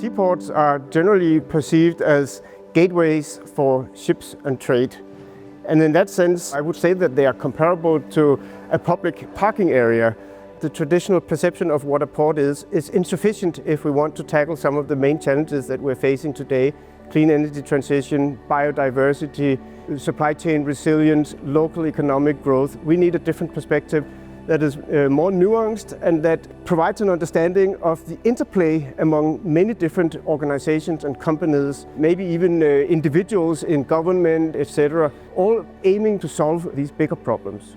Seaports are generally perceived as gateways for ships and trade. And in that sense, I would say that they are comparable to a public parking area. The traditional perception of what a port is insufficient if we want to tackle some of the main challenges that we're facing today: clean energy transition, biodiversity, supply chain resilience, local economic growth. We need a different perspective that is more nuanced and that provides an understanding of the interplay among many different organizations and companies, maybe even individuals in government, etc., all aiming to solve these bigger problems.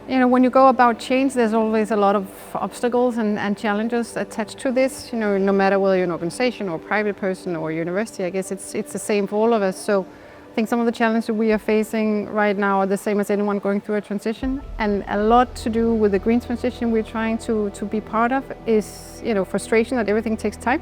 You know, when you go about change, there's always a lot of obstacles and challenges attached to this. You know, no matter whether you're an organization or a private person or a university, I guess it's the same for all of us. So I think some of the challenges we are facing right now are the same as anyone going through a transition. And a lot to do with the green transition we're trying to be part of is, you know, frustration that everything takes time.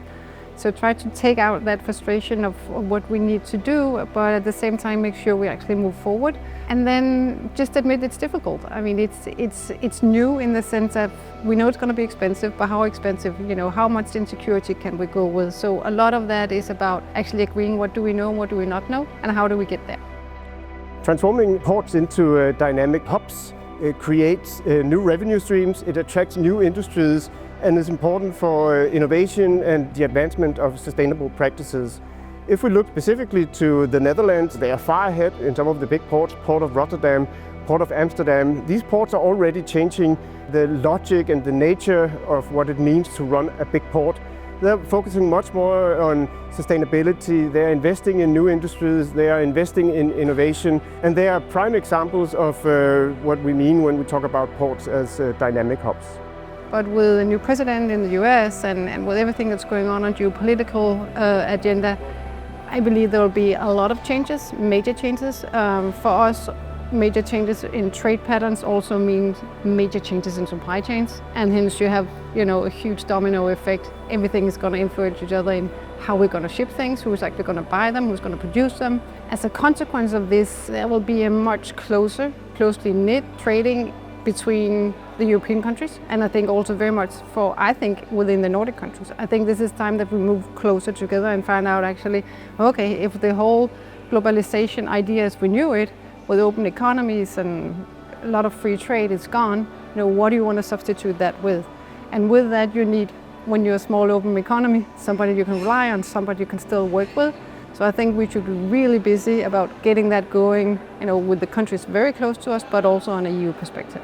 So try to take out that frustration of what we need to do, but at the same time make sure we actually move forward. And then just admit it's difficult. I mean, it's new in the sense that we know it's going to be expensive, but how expensive, you know, how much insecurity can we go with? So a lot of that is about actually agreeing what do we know and what do we not know, and how do we get there. Transforming ports into dynamic hubs creates new revenue streams, it attracts new industries, and is important for innovation and the advancement of sustainable practices. If we look specifically to the Netherlands, they are far ahead in some of the big ports, Port of Rotterdam, Port of Amsterdam. These ports are already changing the logic and the nature of what it means to run a big port. They're focusing much more on sustainability, they're investing in new industries, they are investing in innovation, and they are prime examples of what we mean when we talk about ports as dynamic hubs. But with a new president in the US and with everything that's going on geopolitical agenda, I believe there will be a lot of changes, major changes. For us, major changes in trade patterns also means major changes in supply chains. And hence you have, you know, a huge domino effect. Everything is going to influence each other in how we're going to ship things, who's actually going to buy them, who's going to produce them. As a consequence of this, there will be a much closely knit trading between the European countries, and I think also very much within the Nordic countries. I think this is time that we move closer together and find out actually, okay, if the whole globalization idea as we knew it, with open economies and a lot of free trade is gone, you know, what do you want to substitute that with? And with that you need, when you're a small open economy, somebody you can rely on, somebody you can still work with. So I think we should be really busy about getting that going, you know, with the countries very close to us, but also on a EU perspective.